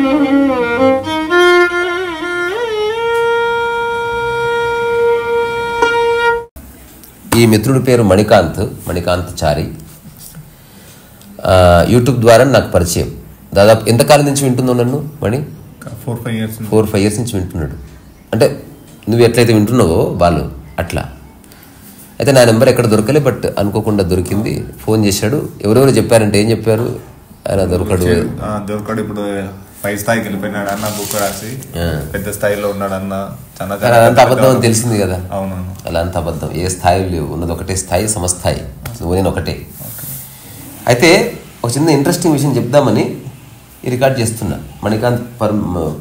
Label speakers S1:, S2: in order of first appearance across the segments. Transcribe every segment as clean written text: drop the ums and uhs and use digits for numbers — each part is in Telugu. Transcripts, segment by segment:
S1: ఈ మిత్రుడి పేరు మణికాంత్ చారి. యూట్యూబ్ ద్వారా నాకు పరిచయం. దాదాపు ఎంతకాలం నుంచి వింటున్నావు నన్ను మణి? 4-5 years నుంచి వింటున్నాడు. అంటే నువ్వు ఎట్లయితే వింటున్నావో వాళ్ళు అట్లా. అయితే నా నెంబర్ ఎక్కడ దొరకలే, బట్ అనుకోకుండా దొరికింది. ఫోన్ చేశాడు. ఎవరెవరు చెప్పారంటే ఏం చెప్పారు? ఆయన దొరకడు.
S2: ఇప్పుడు పై స్థాయికి వెళ్ళిపోయినాడు అన్న, బుక్ రాసి పెద్ద స్థాయిలో ఉన్నాడు అన్న.
S1: అదంతా అబద్ధం అని తెలిసింది కదా.
S2: అవునవును,
S1: అలా అంత అబద్ధం. ఏ స్థాయి లేవు, ఉన్నది ఒకటే స్థాయి, సమస్థాయి. నువ్వు నేను ఒకటే. అయితే ఒక చిన్న ఇంట్రెస్టింగ్ విషయం చెప్దామని ఈ రికార్డ్ చేస్తున్నా. మణికాంత్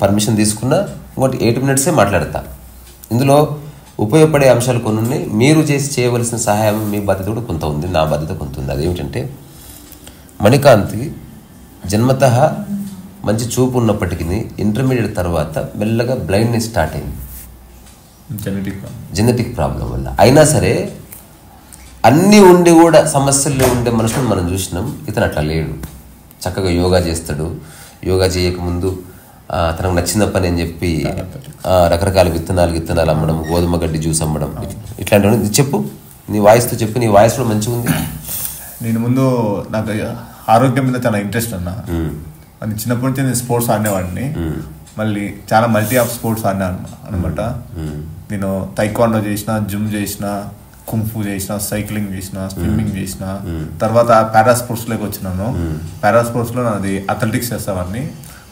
S1: పర్మిషన్ తీసుకున్నా. ఇంకోటి 8 minutes మాట్లాడతా. ఇందులో ఉపయోగపడే అంశాలు కొన్ని ఉన్నాయి. మీరు చేయవలసిన సహాయం, మీ బాధ్యత కూడా కొంత ఉంది, నా బాధ్యత కొంత ఉంది. అదేమిటంటే, మణికాంత్కి జన్మతః మంచి చూపు ఉన్నప్పటికీ ఇంటర్మీడియట్ తర్వాత మెల్లగా బ్లైండ్నెస్ స్టార్ట్ అయింది, జెనెటిక్ ప్రాబ్లం వల్ల. అయినా సరే అన్నీ ఉండి కూడా సమస్యల్లో ఉండే మనుషులను మనం చూసినాం. ఇతను అట్లా లేడు. చక్కగా యోగా చేస్తాడు. యోగా చేయకముందు తనకు నచ్చిన పని అని చెప్పి రకరకాల విత్తనాలు అమ్మడం, గోధుమ గడ్డి జ్యూస్ అమ్మడం, ఇట్లాంటివన్నీ. చెప్పు, నీ వాయిస్తో చెప్పు. నీ వాయిస్ కూడా మంచిగా ఉంది.
S2: నేను ముందు నాకు ఆరోగ్యం మీద చాలా ఇంట్రెస్ట్ అన్న. అది చిన్నప్పటి నుంచి నేను స్పోర్ట్స్ ఆడేవాడిని. మళ్ళీ చాలా మల్టీ ఆఫ్ స్పోర్ట్స్ ఆడినాను అనమాట. నేను తైక్వాండో చేసిన, జిమ్ చేసిన, కుంఫు చేసిన, సైక్లింగ్ చేసిన, స్విమ్మింగ్ చేసిన. తర్వాత పారా స్పోర్ట్స్లోకి వచ్చినాను. పారా స్పోర్ట్స్లో నాది అథ్లెటిక్స్ చేస్తామని.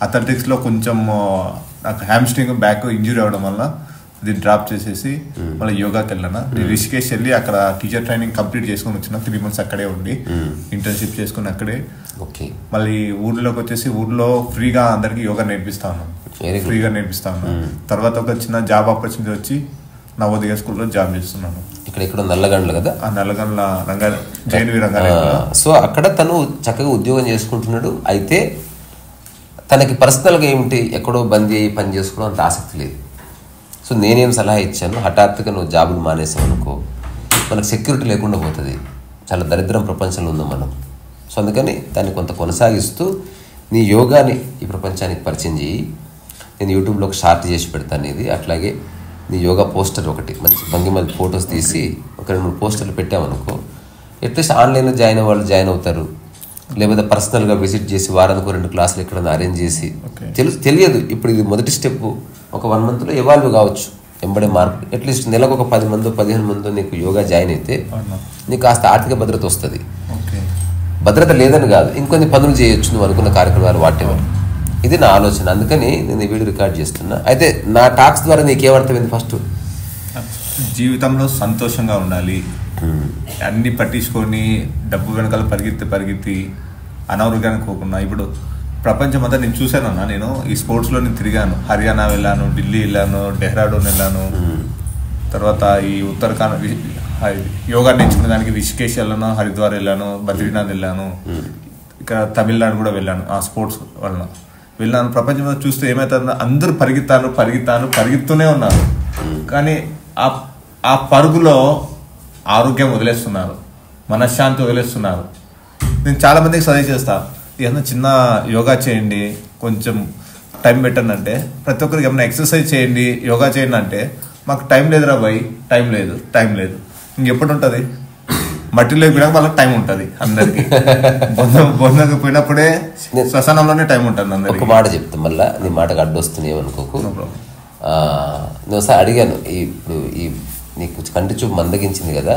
S2: అథ్లెటిక్స్లో కొంచెం నాకు హ్యామ్స్ట్రింగ్ బ్యాక్ ఇంజురీ అవ్వడం వల్ల ఇది డ్రాప్ చేసేసి మళ్ళీ యోగాకి వెళ్ళాను. రిషికేష్ వెళ్ళి అక్కడ టీచర్ ట్రైనింగ్ కంప్లీట్ చేసుకొని వచ్చిన. 3 months అక్కడే ఉండి ఇంటర్న్షిప్ చేసుకుని అక్కడే. మళ్ళీ ఊర్లోకి వచ్చేసి ఊర్లో ఫ్రీగా అందరికి యోగా నేర్పిస్తాను. తర్వాత ఒక చిన్న జాబ్ ఆపర్చునిటీ వచ్చి నవోదయ స్కూల్లో జాబ్ చేస్తున్నాను.
S1: ఇక్కడ నల్లగండ్ల కదా,
S2: ఆ నల్లగండ్ల జైనవి రంగారెడ్డి.
S1: సో అక్కడ తను చక్కగా ఉద్యోగం చేసుకుంటున్నాడు. అయితే తనకి పర్సనల్గా ఏమిటి, ఎక్కడో బందీ అయ్యి పని చేసుకోవడం అంత ఆసక్తి లేదు. సో నేనేం సలహా ఇచ్చాను, హఠాత్తుగా నువ్వు జాబులు మానేసావు అనుకో, మనకు సెక్యూరిటీ లేకుండా పోతుంది. చాలా దరిద్రం ప్రపంచంలో ఉందాం మనం. సో అందుకని దాన్ని కొంత కొనసాగిస్తూ నీ యోగాని ఈ ప్రపంచానికి పరిచయం చేయి. నేను యూట్యూబ్లో ఒక షార్ట్ చేసి పెడతాను ఇది. అట్లాగే నీ యోగా పోస్టర్ ఒకటి మంచి భంగిమల్ ఫొటోస్ తీసి ఒక 2-3 పోస్టర్లు పెట్టామనుకో, అట్లీస్ట్ ఆన్లైన్లో జాయిన్ అయ్యే వాళ్ళు జాయిన్ అవుతారు. లేకపోతే పర్సనల్గా విజిట్ చేసి వారానికి 2 క్లాసులు ఎక్కడైనా అరేంజ్ చేసి. తెలియదు ఇప్పుడు ఇది మొదటి స్టెప్. ఒక 1 monthలో ఎవాల్వ్ కావచ్చు, ఎంబడే మార్పు. అట్లీస్ట్ నెలకు ఒక 10 మందో 15 మందో నీకు యోగా జాయిన్ అయితే నీకు కాస్త ఆర్థిక భద్రత వస్తుంది. భద్రత లేదని కాదు, ఇంకొన్ని పనులు చేయొచ్చు నువ్వు అనుకున్న కార్యక్రమాలు వాటెవర్. ఇది నా ఆలోచన. అందుకని నేను ఈ వీడియో రికార్డ్ చేస్తున్నా. అయితే నా టాక్స్ ద్వారా నీకేమర్థమైంది? ఫస్ట్,
S2: జీవితంలో సంతోషంగా ఉండాలి. అన్ని పట్టించుకొని డబ్బు వెనకాల పరిగెత్తి అనారోగ్యానికి పోకుండా. ఇప్పుడు ప్రపంచం అంతా నేను చూశానన్నా. నేను ఈ స్పోర్ట్స్లో నేను తిరిగాను. హర్యానా వెళ్ళాను, ఢిల్లీ వెళ్ళాను, డెహ్రాడూన్ వెళ్ళాను. తర్వాత ఈ ఉత్తరాఖండ్ యోగా నేర్చుకునే దానికి రిషికేష్ వెళ్ళాను, హరిద్వార్ వెళ్ళాను, బద్రీనాథ్ వెళ్ళాను. ఇక్కడ తమిళనాడు కూడా వెళ్ళాను. ఆ స్పోర్ట్స్ వలన వెళ్ళాను. ప్రపంచంలో చూస్తే ఏమవుతుందో అందరూ పరిగెత్తూనే ఉన్నారు. కానీ ఆ పరుగులో ఆరోగ్యం వదిలేస్తున్నారు, మనశ్శాంతి వదిలేస్తున్నారు. నేను చాలా మందికి సజెస్ట్ చేస్తాను, ఏదైనా చిన్న యోగా చేయండి, కొంచెం టైం పెట్టండి అంటే. ప్రతి ఒక్కరికి ఏమైనా ఎక్సర్సైజ్ చేయండి, యోగా చేయండి అంటే, మాకు టైం లేదురా బాయ్, టైం లేదు. ఇంకెప్పుడు ఉంటుంది? మట్టిలోకి పోయినాక వాళ్ళకి టైం ఉంటుంది అందరికి. బొందకు పోయినప్పుడే శ్మశానంలోనే టైం ఉంటుంది అందరికి.
S1: ఒక మాట చెప్తా, మళ్ళీ నీ మాటకు అడ్డొస్తుంది ఏమనుకోకు. నేను ఒకసారి అడిగాను, ఇప్పుడు నీకు కంటి చూపు మందగించింది కదా,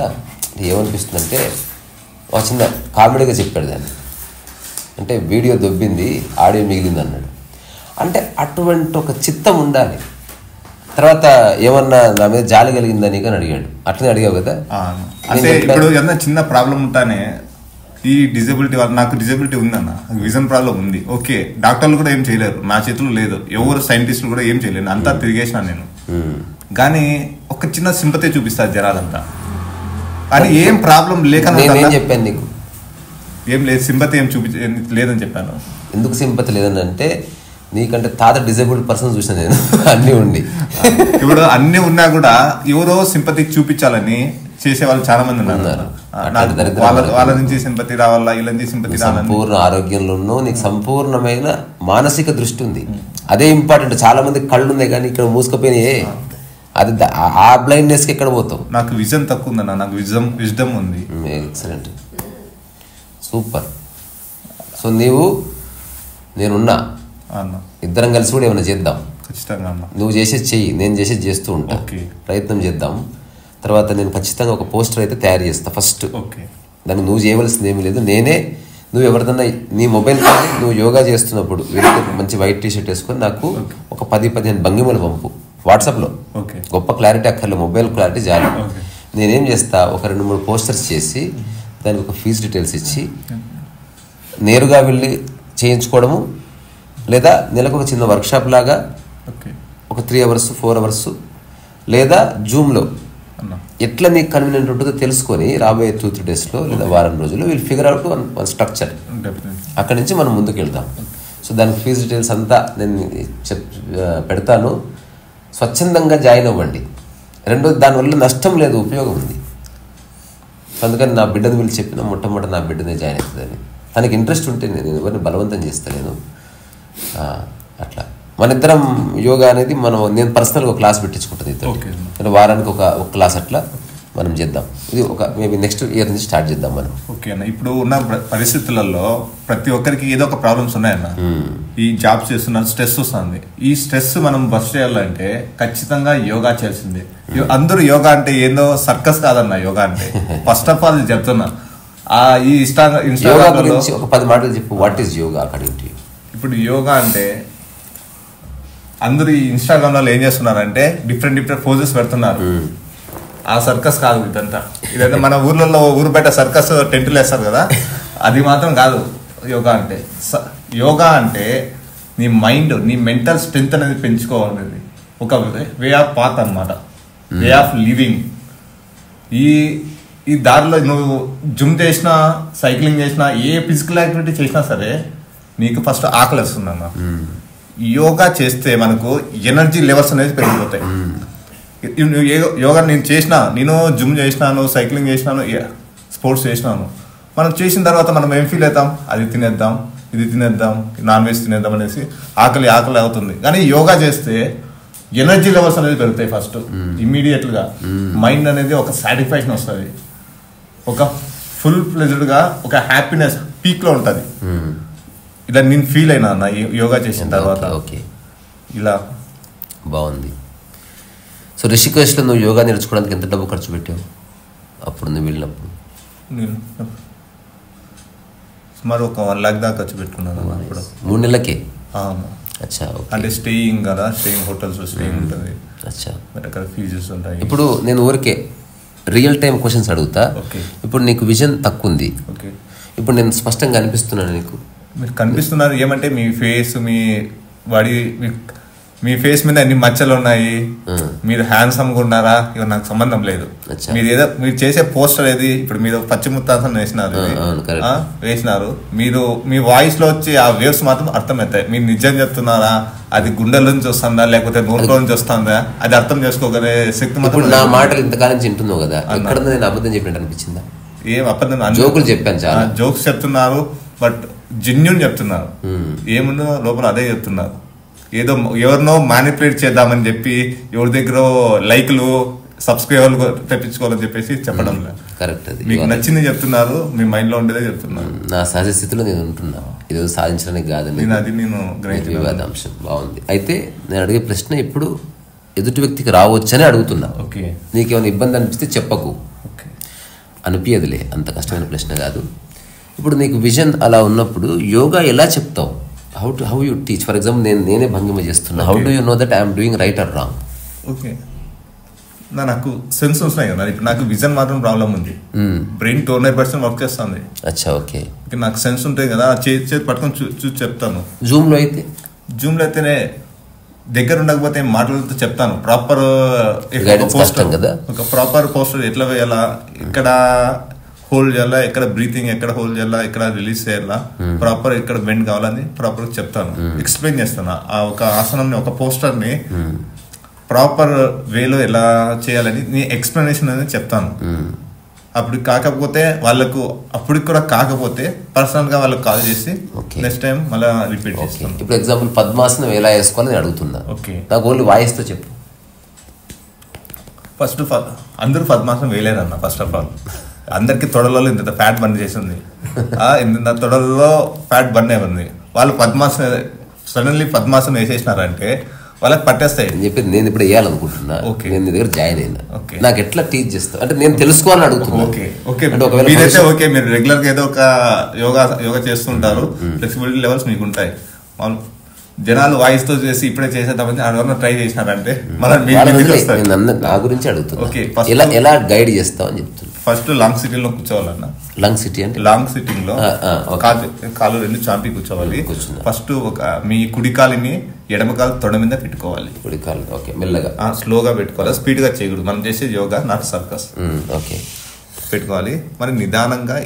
S1: ఏమనిపిస్తుందంటే ఒక చిన్న కామెడీగా చెప్పాడు దాన్ని. అంటే వీడియో దొబ్బింది, ఆడియో మిగిలింది అన్నాడు. అంటే అటువంటి ఒక చిత్తం ఉండాలి. తర్వాత ఏమన్నా నా మీద జాలి కలిగిందా నీకు అని అడిగాడు. అట్లనే అడిగావు కదా.
S2: అంటే ఇప్పుడు ఏదన్నా చిన్న ప్రాబ్లం ఉంటానే, ఈ డిజబిలిటీ నాకు డిజబిలిటీ ఉందన్న, విజన్ ప్రాబ్లం ఉంది. ఓకే, డాక్టర్లు కూడా ఏం చేయలేరు, నా చేతిలో లేదు. ఎవరు సైంటిస్టులు కూడా ఏం చేయలేరు. అంతా తిరిగేసిన నేను. కానీ ఒక చిన్న సింపతి చూపిస్తారు జనాలంతా. కానీ ఏం ప్రాబ్లం లేక
S1: చెప్పాను నీకు,
S2: ఏం లేదు, సింపతి ఏం లేదని చెప్పాను.
S1: ఎందుకు సింపతి లేదని అంటే, నీకంటే తాత డిజేబుల్డ్ పర్సన్ చూసిన నేను. అన్నీ ఉండి
S2: ఇప్పుడు అన్నీ ఉన్నా కూడా ఎవరో సింపతి చూపించాలని చేసే వాళ్ళు చాలా మంది ఉన్నారు. వాళ్ళ నుంచి సింపతి రావాలా, వీళ్ళ నుంచి సింపతి రావాలా.
S1: సంపూర్ణ ఆరోగ్యంలోనూ నీకు సంపూర్ణమైన మానసిక దృష్టి ఉంది, అదే ఇంపార్టెంట్. చాలా మంది కళ్ళు ఉన్నాయి కానీ ఇక్కడ మూసుకుపోయినాయే, అది ఆ బ్లైండ్నెస్కి ఎక్కడ పోతావు.
S2: నాకు విజన్ తక్కువ ఉందన్న, నాకు విజ్డమ్ ఉంది.
S1: Excellent, super. సో నేనున్నా, ఇద్దరం కలిసి కూడా ఏమైనా చేద్దాం.
S2: ఖచ్చితంగా
S1: నువ్వు చేసేది చెయ్యి, నేను చేసేది చేస్తూ ఉంటా, ప్రయత్నం చేద్దాం. తర్వాత నేను ఖచ్చితంగా ఒక పోస్టర్ అయితే తయారు చేస్తా ఫస్ట్. దాన్ని నువ్వు చేయవలసింది ఏమీ లేదు, నువ్వు ఎవరిదన్నా నీ మొబైల్ కానీ నువ్వు యోగా చేస్తున్నప్పుడు మంచి వైట్ టీషర్ట్ వేసుకొని నాకు ఒక 10-15 భంగిమలు పంపు వాట్సాప్లో. గొప్ప క్లారిటీ అక్కర్లేదు, మొబైల్ క్లారిటీ చాలు. నేనేం చేస్తా, ఒక 2-3 పోస్టర్స్ చేసి దానికి ఒక ఫీజు డీటెయిల్స్ ఇచ్చి నేరుగా వెళ్ళి చేయించుకోవడము, లేదా నెలకు ఒక చిన్న వర్క్షాప్ లాగా ఒక 3 hours 4 hours, లేదా జూమ్లో ఎట్లా నీకు కన్వీనియంట్ ఉంటుందో తెలుసుకొని రాబోయే 2-3 daysలో లేదా వారం రోజుల్లో వీళ్ళు ఫిగర్ అవుట్ వన్ స్ట్రక్చర్. అక్కడి నుంచి మనం ముందుకు వెళ్తాం. సో దానికి ఫీజు డీటెయిల్స్ అంతా నేను పెడతాను. స్వచ్ఛందంగా జాయిన్ అవ్వండి. రెండోది, దానివల్ల నష్టం లేదు, ఉపయోగం ఉంది. అందుకని నా బిడ్డను వీళ్ళు చెప్పిన మొట్టమొదటి నా బిడ్డనే జాయిన్ అవుతుందని. తనకి ఇంట్రెస్ట్ ఉంటే నేను ఎవరిని బలవంతం చేస్తాను. అట్లా మన ఇద్దరం యోగా అనేది నేను పర్సనల్గా ఒక క్లాస్ పెట్టించుకుంటుంది ఇద్దరు, వారానికి ఒక క్లాస్ అట్లా మనం చేద్దాం. ఇది ఒక మేబీ నెక్స్ట్ ఇయర్ నుంచి స్టార్ట్ చేద్దాం మనం.
S2: ఓకే అన్న, ఇప్పుడు ఉన్న పరిస్థితులలో ప్రతి ఒక్కరికి ఏదో ఒక ప్రాబ్లమ్స్ ఉన్నాయన్న. ఈ జాబ్స్ చేస్తున్నారు, స్ట్రెస్ వస్తుంది. ఈ స్ట్రెస్ మనం బస్ చేయాలంటే ఖచ్చితంగా యోగా చేయాల్సిందే. అందరూ యోగా అంటే ఏందో సర్కస్ కాదన్న. యోగా అంటే ఫస్ట్ ఆఫ్ ఆల్ చెప్తున్నా, ఈ
S1: ఇన్స్టాగ్రామ్ గురించి ఒక 10 మాటలు చెప్పు. What is yoga according to you?
S2: ఇప్పుడు యోగా అంటే అందరూ ఈ ఇన్స్టాగ్రామ్ లో ఏం చేస్తున్నారంటే డిఫరెంట్ పోజెస్ పెడుతున్నారు. ఆ సర్కస్ కాదు ఇదంతా. మన ఊర్లలో ఊరు బయట సర్కస్ టెంట్లు వేస్తారు కదా, అది మాత్రం కాదు యోగా అంటే. యోగా అంటే నీ మైండ్, నీ మెంటల్ స్ట్రెంగ్త్ అనేది పెంచుకోవాలనేది ఒక వే ఆఫ్ పాత్ అన్నమాట, వే ఆఫ్ లివింగ్. ఈ దారిలో నువ్వు జిమ్ చేసినా, సైక్లింగ్ చేసినా, ఏ ఫిజికల్ యాక్టివిటీ చేసినా సరే నీకు ఫస్ట్ ఆకలి వస్తుంది అన్న. యోగా చేస్తే మనకు ఎనర్జీ లెవెల్స్ అనేది పెరిగిపోతాయి. యోగా నేను జిమ్ చేసినాను, సైక్లింగ్ చేసినాను, స్పోర్ట్స్ చేసినాను. మనం చేసిన తర్వాత మనం ఏం ఫీల్ అవుతాం, అది తినేద్దాం, ఇది తినేద్దాం, నాన్ వెజ్ తినేద్దాం అనేసి ఆకలి అవుతుంది. కానీ యోగా చేస్తే ఎనర్జీ లెవెల్స్ అనేది పెరుగుతాయి. ఫస్ట్ ఇమ్మీడియట్గా మైండ్ అనేది ఒక సాటిస్ఫాక్షన్ వస్తుంది, ఒక ఫుల్ ప్లెజర్డ్గా, ఒక హ్యాపీనెస్ పీక్లో ఉంటుంది. ఇలా నేను ఫీల్ అయినా అన్న యోగా చేసిన తర్వాత.
S1: ఓకే,
S2: ఇలా
S1: బాగుంది. సో రిషికేశ్లో నువ్వు యోగా నేర్చుకోవడానికి ఎంత డబ్బు ఖర్చు పెట్టావు అప్పుడు నువ్వు వెళ్ళినప్పుడు?
S2: నేను సుమారు ఒక 1 lakh దాకా ఖర్చు పెట్టుకున్నాను.
S1: 3 నెలలకే?
S2: అచ్చా. అంటే స్టేయింగ్ కదా, స్టేయింగ్ హోటల్స్ స్టేయింగ్ ఉంటుంది.
S1: అచ్చా,
S2: అక్కడ ఫీజెస్ ఉంటాయి.
S1: ఇప్పుడు నేను ఊరికే రియల్ టైం క్వశ్చన్స్ అడుగుతా. ఇప్పుడు నీకు విజన్ తక్కువ ఉంది, ఇప్పుడు నేను స్పష్టంగా అనిపిస్తున్నాను నీకు?
S2: మీరు కనిపిస్తున్నారు. ఏమంటే మీ ఫేస్, మీ ఫేస్ మీద ఎన్ని మచ్చలు ఉన్నాయి, మీరు హ్యాండ్సమ్గా ఉన్నారా, ఇక నాకు సంబంధం లేదు. మీరు చేసే పోస్టర్ ఏది, ఇప్పుడు మీరు పచ్చిముత్తాసం వేసినారు, మీరు మీ వాయిస్ లో వచ్చి ఆ వేవ్స్ మాత్రం అర్థమవుతాయి. మీరు నిజం చెప్తున్నారా, అది గుండెల నుంచి వస్తుందా లేకపోతే నోట్లో నుంచి వస్తుందా, అది అర్థం చేసుకోగలే శక్తి మాత్రం.
S1: నా మాటలు ఇంతకాలం తింటున్నావు కదా, ఎక్కడ నేను అబద్ధం చెప్పినట్టు అనిపించిందా?
S2: ఏం అబద్ధం,
S1: జోకులు చెప్పాను, చాలా
S2: జోక్స్ చెప్తున్నారు, బట్ జెన్యూన్ చెప్తున్నారు. ఏముందో లోపల అదే చెప్తున్నారు. ఏదో ఎవరినో మ్యానిపులేట్ చేద్దామని చెప్పి ఎవరి దగ్గర లైక్లు, సబ్స్క్రైబర్లు తెప్పించుకోవాలని చెప్పేసి చెప్పడం లేదు.
S1: కరెక్ట్, అది
S2: మీకు నచ్చింది చెప్తున్నారు, మీ మైండ్ లో ఉండేదే చెప్తున్నారు.
S1: నా సహజ స్థితిలో నేను ఉంటున్నా, ఇది సాధించడానికి కాదని.
S2: నేను
S1: వివాదాంశం బాగుంది. అయితే నేను అడిగే ప్రశ్న ఇప్పుడు ఎదుటి వ్యక్తికి రావచ్చని అడుగుతున్నా. నీకేమైనా ఇబ్బంది అనిపిస్తే చెప్పకు, అనిపించదులే, అంత కష్టమైన ప్రశ్న కాదు. ఇప్పుడు నీకు విజన్ అలా ఉన్నప్పుడు యోగా ఎలా చెప్తావు? How you teach? For example నేనే భంగిమ చేస్తున్నా, how do you know that I'm doing right are wrong?
S2: Okay, నాకు సెన్స్ వస్తున్నాయి కదా. ఇప్పుడు నాకు విజన్ మాత్రం ప్రాబ్లం ఉంది, బ్రెయిన్ 200% వర్క్ చేస్తుంది.
S1: అచ్చా, ఓకే.
S2: నాకు సెన్స్ ఉంటాయి కదా, చేతి పట్టుకొని చూసి చెప్తాను.
S1: జూమ్లో
S2: అయితేనే దగ్గర ఉండకపోతే మాటలతో చెప్తాను. ప్రాపర్ ఒక ప్రాపర్ పోస్టర్ ఎట్లా వేయాలా, ఇక్కడ హోల్డ్ చేయాలా, ఎక్కడ బ్రీతింగ్, ఎక్కడ హోల్డ్ చేయాలా, ఎక్కడ రిలీజ్ చేయాలా, ప్రాపర్ ఎక్కడ బెండ్ కావాలని ప్రాపర్ చెప్తాను, ఎక్స్ప్లెయిన్ చేస్తాను. ఆ ఒక ఆసనం, ఒక పోస్టర్ ని ప్రాపర్ వేలో ఎలా చేయాలని నీ ఎక్స్ప్లెనేషన్ అనేది చెప్తాను. అప్పుడు కాకపోతే వాళ్ళకు అప్పటికి కూడా కాకపోతే పర్సనల్ గా వాళ్ళకి కాల్ చేసి నెక్స్ట్ టైం మళ్ళీ రిపీట్ చేస్తాను.
S1: ఇప్పుడు ఎగ్జాంపుల్ పద్మాసనం ఎలా వేసుకోవాలని నేను అడుగుతున్నా.
S2: ఓకే,
S1: నాకు ఓన్లీ వాయిస్తో చెప్పు.
S2: ఫస్ట్ అందరూ పద్మాసనం వేయలేరన్న. ఫస్ట్ ఆఫ్ ఆల్ అందరికి తొడలలో ఇంత ఫ్యాట్ బంద్ చేసింది, ఇంత తొడలలో ఫ్యాట్ బంద్ ఉంది. వాళ్ళు పద్మాసనం సడన్లీ పద్మాసనం వేసేసినారంటే వాళ్ళకి పట్టేస్తాయి.
S1: చెప్పేది నేను ఇప్పుడు వేయాలనుకుంటున్నా. నేను నీ దగ్గర జాయిన్ అయినా, నాకు ఎట్లా టీచ్ చేస్తావు అంటే నేను తెలుసుకోవాలని అడుగుతున్నా.
S2: మీరైతే ఓకే, మీరు రెగ్యులర్ గా ఏదో ఒక యోగా చేస్తుంటారు, ఫ్లెక్సిబిలిటీ లెవెల్స్ మీకు ఉంటాయి. జనాలు వాయిస్ తో చేసి ఇప్పుడే చేసేద్దామని ఎవరైనా ట్రై చేసినారంటే
S1: నా గురించి అడుగుతున్నా. ఎలా గైడ్ చేస్తావు అని చెప్తున్నా.
S2: ఫస్ట్ లాంగ్ సిట్టింగ్ లో కూర్చోవాలన్నా.
S1: లాంగ్ సిటీ అంటే
S2: లాంగ్ సిట్టింగ్ లో కాలు రెండు చాపి కూర్చోవాలి. ఫస్ట్ మీ కుడి కాలిని ఎడమ కాలు తొడ మీద పెట్టుకోవాలి.
S1: కుడి కాలు ఓకే, మెల్లగా
S2: స్లోగా పెట్టుకోవాలి, స్పీడ్ గా చేయకూడదు. మనం చేసే యోగా నాట్ సర్కస్.
S1: ఓకే,
S2: పెట్టుకోవాలి. మరి నిదానంగా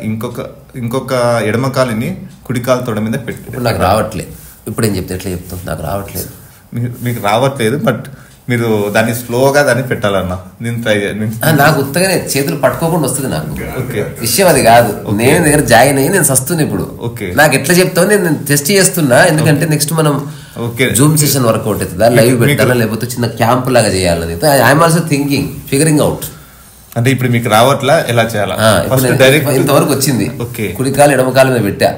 S2: ఇంకొక ఎడమ కాలిని కుడి కాలు తొడ మీద
S1: పెట్టు. నాకు రావట్లేదు, ఇప్పుడు ఏం చెప్తే ఎట్లా చెప్తాను, నాకు రావట్లేదు.
S2: మీకు రావట్లేదు, బట్ మీరు దాన్ని స్లోగా దాన్ని పెట్టాలన్నా. నేను ట్రై
S1: నాకు ఉత్తగానే చేతులు పట్టుకోకుండా వస్తుంది నాకు. విషయం అది కాదు. నేను దగ్గర జాయిన్ అయ్యి నేను వస్తున్నా ఇప్పుడు. నాకు ఎట్లా చెప్తావు నేను టెస్ట్ చేస్తున్నా. ఎందుకంటే నెక్స్ట్ మనం జూమ్ సెషన్ వర్కౌట్ అవుతుందా, లైవ్ పెట్టాలా, లేకపోతే చిన్న క్యాంప్ లాగా చేయాలని I'm also thinking, figuring out.
S2: అంటే ఇప్పుడు మీకు రావట్లా, ఎలా చేయాలా?
S1: ఇంతవరకు వచ్చింది, కుడికాలు ఎడమకాల మీద పెట్టా.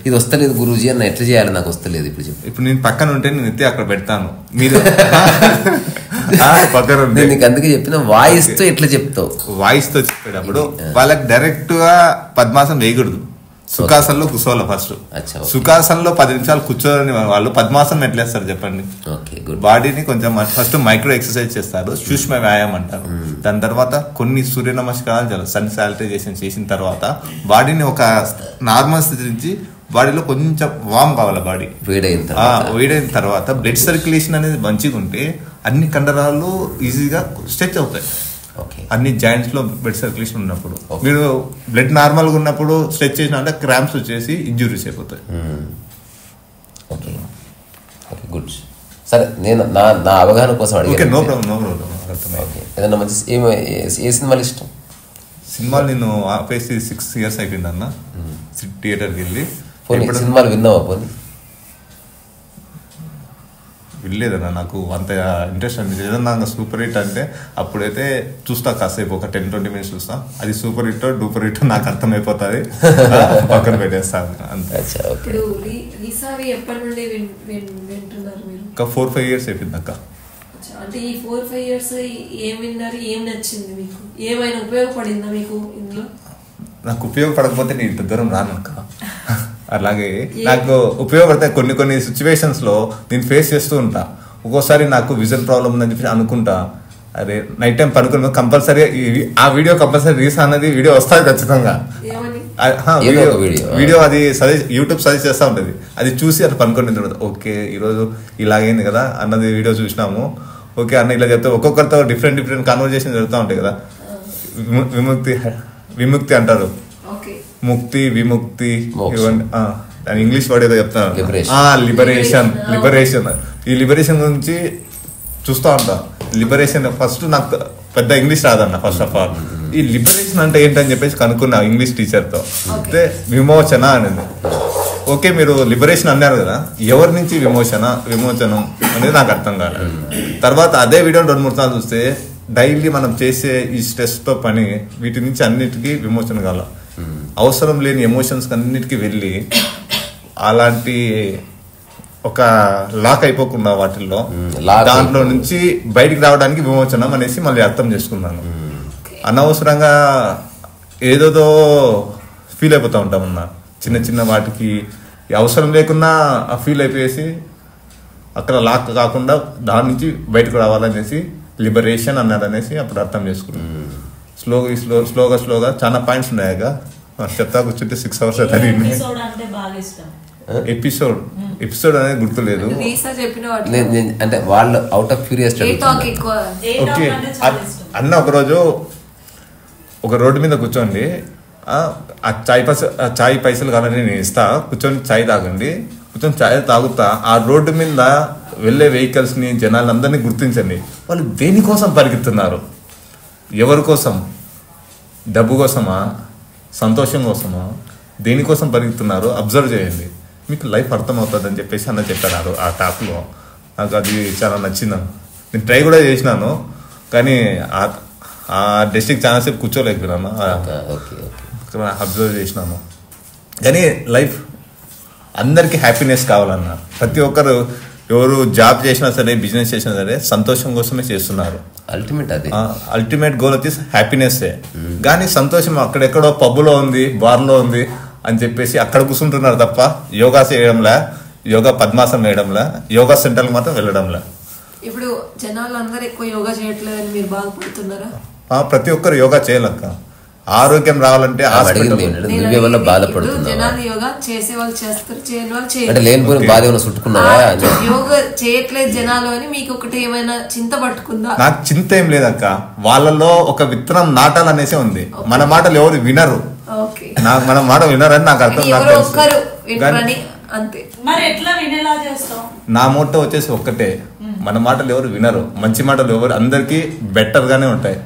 S1: ఇది వస్తలేదు గురూజీ అన్న, ఎట్లా చేయాలి నాకు వస్తలేదు.
S2: ఇప్పుడు నేను పక్కన ఉంటే నేను ఎత్తి అక్కడ పెడతాను, మీరు
S1: నీకు అందుకే చెప్పిన వాయిస్ తో ఎట్లా చెప్తావు.
S2: వాయిస్ తో చెప్పేటప్పుడు వాళ్ళకి డైరెక్ట్ గా పద్మాసనం వేయకూడదు, సుఖాసనంలో కూర్చోవాలి. ఫస్ట్ సుఖాసనంలో 10 నిమిషాలు కూర్చోని వాళ్ళు పద్మాసనం ఎట్లా వేస్తారు చెప్పండి. బాడీని కొంచెం ఫస్ట్ మైక్రో ఎక్సర్సైజ్ చేస్తారు, సూక్ష్మ వ్యాయామం అంటారు. దాని తర్వాత కొన్ని సూర్య నమస్కారాలు, సన్ శానిటైజేషన్ చేసిన తర్వాత బాడీని ఒక నార్మల్ స్థితి నుంచి బాడీలో కొంచెం వామ్ కావాలి. బాడీ వేడైన తర్వాత బ్లడ్ సర్క్యులేషన్ అనేది మంచిగా ఉంటే అన్ని కండరాలు ఈజీగా స్ట్రెచ్ అవుతాయి. అన్ని జాయింట్స్ లో బ్లడ్ సర్క్యులేషన్ ఉన్నప్పుడు, మీరు బ్లడ్ నార్మల్ గా ఉన్నప్పుడు స్ట్రెచ్ చేసిన అంటే క్రాంప్స్ వచ్చేసి ఇంజురీస్ అయిపోతాయి.
S1: గుడ్, సరే నేను నా అవగాహన కోసం అడిగాను.
S2: No problem.
S1: ఏదైనా మంచి ఏ సినిమాలు ఇష్టం?
S2: సినిమాలు నేను ఆపేసి 6 years అయిపోయింది అన్న. థియేటర్కి వెళ్ళి
S1: సినిమాలు విన్నావా? పోనీ
S2: వినలేదన్నా, నాకు అంత ఇంట్రెస్ట్ అనిపించింది. ఏదన్నా సూపర్ హిట్ అంటే అప్పుడైతే చూస్తా, కాసేపు ఒక 10-20 minutes చూస్తా. అది సూపర్ హిట్ డూపర్ హిట్ నాకు అర్థమైపోతుంది, పక్కన పెట్టేస్తాను అంతే. ఇంకా 4-5 years అయిపోయింది అక్క.
S3: అంటే ఈ 4-5 years ఏం విన్నారు, ఏం నచ్చింది మీకు, ఏమైనా ఉపయోగపడిందా మీకు ఇందులో?
S2: నాకు ఉపయోగపడకపోతే నేను ఇంత దూరం రాను అక్క. అలాగే నాకు ఉపయోగపడతాయి కొన్ని సిచ్యువేషన్స్ లో నేను ఫేస్ చేస్తూ ఉంటా. ఒక్కోసారి నాకు విజన్ ప్రాబ్లం ఉందని చెప్పి అనుకుంటా, అరే నైట్ టైం పనుకుని కంపల్సరీ ఆ వీడియో కంపల్సరీ రీల్స్ అన్నది వీడియో వస్తుంది ఖచ్చితంగా. వీడియో అది యూట్యూబ్ సజెస్ట్ చేస్తూ ఉంటుంది, అది చూసి అట్లా పనుకొని ఓకే ఈరోజు ఇలాగైంది కదా అన్నది వీడియో చూసినాము, ఓకే అన్న ఇలా చెప్తే ఒక్కొక్కరితో డిఫరెంట్ కన్వర్జేషన్ జరుగుతూ ఉంటాయి కదా. విముక్తి అంటారు, ముక్తి విముక్తి ఇంగ్లీష్ వర్డ్ ఏదో చెప్తాను, లిబరేషన్. ఈ లిబరేషన్ గురించి చూస్తూ ఉంటా. లిబరేషన్ ఫస్ట్ నాకు పెద్ద ఇంగ్లీష్ రాదన్న. ఫస్ట్ ఆఫ్ ఆల్ ఈ లిబరేషన్ అంటే ఏంటని చెప్పేసి కనుక్కున్నా ఇంగ్లీష్ టీచర్తో. అయితే విమోచన అనేది, ఓకే మీరు లిబరేషన్ అన్నారు కదా, ఎవరి నుంచి విమోచనం అనేది నాకు అర్థం కాలేదు. తర్వాత అదే వీడియో 2-3 సార్లు చూస్తే డైలీ మనం చేసే ఈ స్ట్రెస్ తో పని, వీటి నుంచి అన్నిటికీ విమోచన కాల. అవసరం లేని ఎమోషన్స్ అన్నిటికీ వెళ్ళి అలాంటి ఒక లాక్ అయిపోకుండా వాటిల్లో దాంట్లో నుంచి బయటికి రావడానికి విమోచనం అనేసి మళ్ళీ అర్థం చేసుకున్నాను. అనవసరంగా ఏదోదో ఫీల్ అయిపోతూ ఉంటామన్నా, చిన్న వాటికి అవసరం లేకున్నా ఆ ఫీల్ అయిపోయేసి అక్కడ లాక్ కాకుండా దాని నుంచి బయటకు రావాలనేసి లిబరేషన్ అన్నారు అనేసి అప్పుడు అర్థం చేసుకున్నాను. స్లోగా చాలా పాయింట్స్ ఉన్నాయిగా, చెప్తా కూర్చుంటే 6 hours అవుతుంది. ఎపిసోడ్ అనేది గుర్తులేదు.
S1: అంటే వాళ్ళు అవుట్ ఆఫ్ క్యూరియాసిటీ
S2: ఓకే అన్న ఒకరోజు ఒక రోడ్డు మీద కూర్చోండి, ఆ చాయ్ పైసలు కావాలని నేను ఇస్తా, కూర్చొని చాయ్ తాగండి, కూర్చొని చాయ్ తాగుతా. ఆ రోడ్డు మీద వెళ్ళే వెహికల్స్ని జనాలందరినీ గుర్తించండి. వాళ్ళు దేనికోసం పరిగెత్తున్నారు, ఎవరి కోసం, డబ్బు కోసమా, సంతోషం కోసమా, దేనికోసం పరిగెత్తున్నారు అబ్జర్వ్ చేయండి, మీకు లైఫ్ అర్థమవుతుంది అని చెప్పేసి అన్న చెప్పారు ఆ టాప్లో. నాకు అది చాలా నచ్చింది. నేను ట్రై కూడా చేసినాను, కానీ ఆ డిస్ట్రిక్ట్ చాలాసేపు కూర్చోలేకపోయినాను, అబ్జర్వ్ చేసినాను. కానీ లైఫ్ అందరికీ హ్యాపీనెస్ కావాలన్న. ప్రతి ఒక్కరు ఎవరు జాబ్ చేసినా సరే, బిజినెస్ చేసినా సరే సంతోషం కోసమే చేస్తున్నారు. అల్టిమేట్ గోల్ వచ్చేసి హ్యాపీనెస్సే. కానీ సంతోషం అక్కడెక్కడో పబ్బులో ఉంది, బార్లో ఉంది అని చెప్పేసి అక్కడ కూర్చుంటున్నారు తప్ప యోగా చేయడంలా, యోగా పద్మాసనం వేయడంలా, యోగా సెంటర్కి మాత్రం వెళ్ళడంలా.
S3: ఇప్పుడు జనాలు అందరూ ఎక్కువ యోగా చేయట్లేదని మీరు బాధపడుతున్నారా?
S2: ప్రతి ఒక్కరు యోగా చేయాలక్క. ఆరోగ్యం రావాలంటే
S3: జనాలు యోగా చేసే వాళ్ళు చేస్తారు, చేయని వాళ్ళు యోగా చేయట్లేదు జనాలు అని మీకు ఒకటి ఏమైనా చింత పట్టుకుందా?
S2: నాకు చింత ఏం లేదక్క, వాళ్ళలో ఒక విత్తనం నాటాలనేసే ఉంది. మన మాటలు ఎవరు వినరు, మన మాట వినరని నాకు అర్థం. నా మోటో వచ్చేసి ఒక్కటే, మన మాటలు ఎవరు వినరు, మంచి మాటలు ఎవరు అందరికి బెటర్ గానే ఉంటాయి,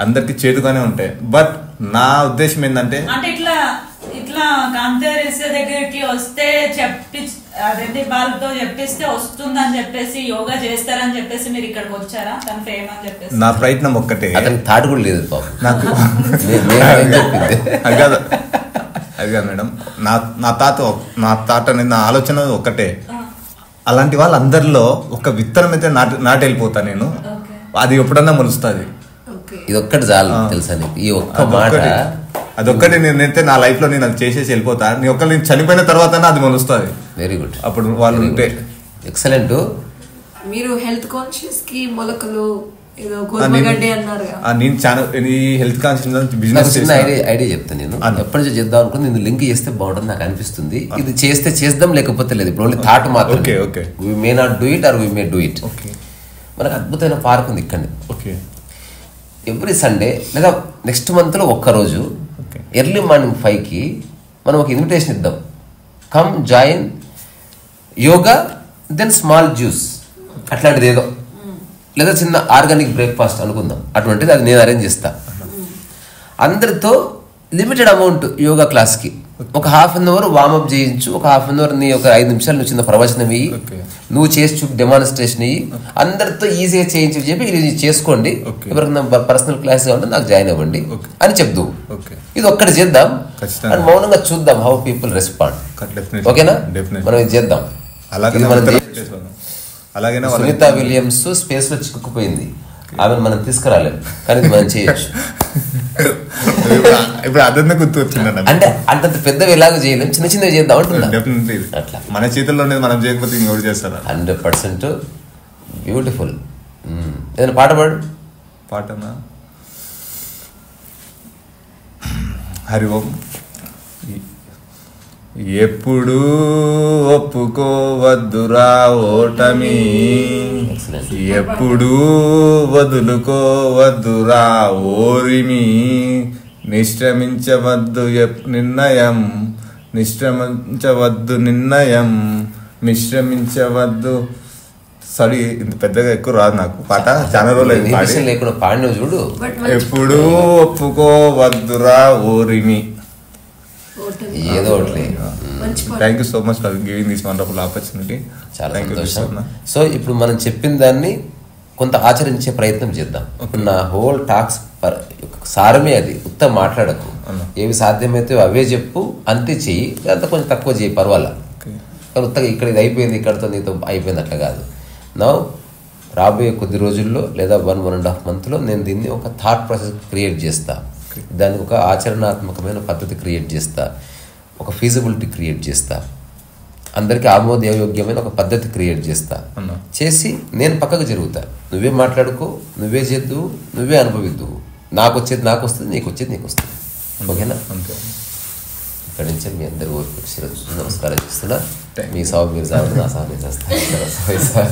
S2: అందరికి చేదుగానే ఉంటాయి. బట్ నా ఉద్దేశం ఏంటంటే
S4: ఇట్లా కాంతేరేసే దగ్గరికి వస్తే అదే వాళ్ళతో చెప్పిస్తే వస్తుందని చెప్పేసి యోగా చేస్తారని చెప్పేసి మీరు ఇక్కడికి వచ్చారా? తన ఫేమ్ అని చెప్పేసి
S2: నా ప్రయత్నం ఒక్కటే,
S1: థాట్ కూడా లేదు
S2: నాకు. అది కాదు మేడం, నా తాత అనేది నా ఆలోచన ఒక్కటే. అలాంటి వాళ్ళందరిలో ఒక విత్తనం అయితే నాటి వెళ్ళిపోతా నేను, అది ఎప్పుడన్నా మొలుస్తుంది.
S1: ఇది ఒక్కటి చాలు తెలుసా నీకు, ఈ ఒక్క మాట
S2: అదొక్కటి నేనైతే నా లైఫ్ లో నేను అది చేసేసి వెళ్ళిపోతా. నేను చనిపోయిన తర్వాత అది మొలుస్తుంది.
S1: Very good.
S2: అప్పుడు వాళ్ళు ఉంటే
S1: ఎక్సలెంట్.
S3: మీరు హెల్త్ కాన్షియస్ కి మొలకలు
S2: నేను చాలా ఈ హెల్త్ కాన్షియస్ బిజినెస్
S1: ఐడియా చెప్తాను. నేను ఎప్పటి నుంచి చేద్దాం అనుకుని నేను లింక్ చేస్తే బాగుంటుంది నాకు అనిపిస్తుంది. ఇది చేస్తే చేద్దాం, లేకపోతే లేదు. ఇప్పుడు ఓన్లీ థాట్ మాత్రం. We may not do it or we may do it. మనకు అద్భుతమైన పార్క్ ఉంది ఇక్కడ. ఎవ్రీ సండే లేదా నెక్స్ట్ మంత్లో ఒక్కరోజు ఎర్లీ మార్నింగ్ 5కి మనం ఒక ఇన్విటేషన్ ఇద్దాం, come join yoga then small juice అట్లాంటిది ఏదో, లేదా చిన్న ఆర్గానిక్ బ్రేక్ఫాస్ట్ అనుకుందాం. అటువంటిది అది నేను అరేంజ్ చేస్తా. అందరితో లిమిటెడ్ అమౌంట్ యోగా క్లాస్కి ఒక ½ అన్ అవర్ వార్మప్ చేయించు, ఒక ½ అన్ అవర్ నీ ఒక 5 నిమిషాలు నువ్వు చిన్న ప్రవచనం ఇయ్యి, నువ్వు చేసి చూపి డెమాన్స్ట్రేషన్ ఇయ్యి, అందరితో ఈజీగా చేయించి చెప్పి ఇది చేసుకోండి, ఎవరికైనా పర్సనల్ క్లాస్ కావాలంటే నాకు జాయిన్ అవ్వండి అని చెప్దు. ఇది ఒక్కటి చేద్దాం అండ్ మౌనంగా చూద్దాం హౌ పీపుల్ రెస్పాండ్. ఓకేనా? మనం ఇది చేద్దాం. సునీత విలియమ్స్ స్పేస్ లో చిక్కుకుపోయింది, ఆమెను మనం తీసుకురాలేం, కానీ మనం చేయొచ్చు.
S2: ఇప్పుడు అదన్నా గుర్తొచ్చింది
S1: అంటే అంత పెద్దవి ఎలాగో చేయలేం, చిన్న చిన్నవి చేద్దాం అంటున్నా.
S2: అట్లా మన చేతుల్లో మనం చేయకపోతే ఇంకోటి చేస్తారు.
S1: 100% బ్యూటిఫుల్. ఏదైనా పాట పాడు.
S2: పాటనా? హరి ఓం. ఎప్పుడు ఒప్పుకోవద్దురా ఓటమి, ఎప్పుడు వదులుకోవద్దురా ఓరిమి, నిశ్రమించవద్దు నిర్ణయం, నిశ్రమించవద్దు నిర్ణయం, మిశ్రమించవద్దు. సారీ, ఇంత పెద్దగా ఎక్కువ రాదు నాకు పాట, చాలా రోజులు
S1: లేకుండా పాడిన చూడు.
S2: ఎప్పుడు ఒప్పుకోవద్దురా ఓరిమి.
S1: ఏదో ఒకటి.
S2: Thank you so much for giving this wonderful opportunity.
S1: చాలా సంతోషం. సో ఇప్పుడు మనం చెప్పిన దాన్ని కొంత ఆచరించే ప్రయత్నం చేద్దాం. ఇప్పుడు నా హోల్ టాక్స్ సారమే అది. ఉత్త మాట్లాడకు, ఏవి సాధ్యమైతే అవే చెప్పు, అంతే చెయ్యి, అంత కొంచెం తక్కువ చేయి పర్వాలా. కానీ ఉత్తగా ఇక్కడ ఇది అయిపోయింది, ఇక్కడతో నీతో అయిపోయింది అట్లా కాదు. నా రాబోయే కొద్ది రోజుల్లో లేదా 1.5 monthలో నేను దీన్ని ఒక థాట్ ప్రాసెస్ క్రియేట్ చేస్తా, దానికి ఒక ఆచరణాత్మకమైన పద్ధతి క్రియేట్ చేస్తా, ఒక ఫీజిబిలిటీ క్రియేట్ చేస్తా, అందరికీ ఆమోదయోగ్యమైన ఒక పద్ధతి క్రియేట్ చేస్తా. చేసి నేను పక్కకు జరుగుతా. నువ్వే మాట్లాడుకో, నువ్వే చేద్దువు, నువ్వే అనుభవిద్దువు. నాకు వచ్చేది నాకు వస్తుంది, నీకు వచ్చేది నీకు వస్తుంది. ఓకేనా? ఇక్కడి నుంచి మీ అందరూ నమస్కారం చేస్తున్నా. మీ సాగు మీరు సాగు, నా సాగు నేను చేస్తాను.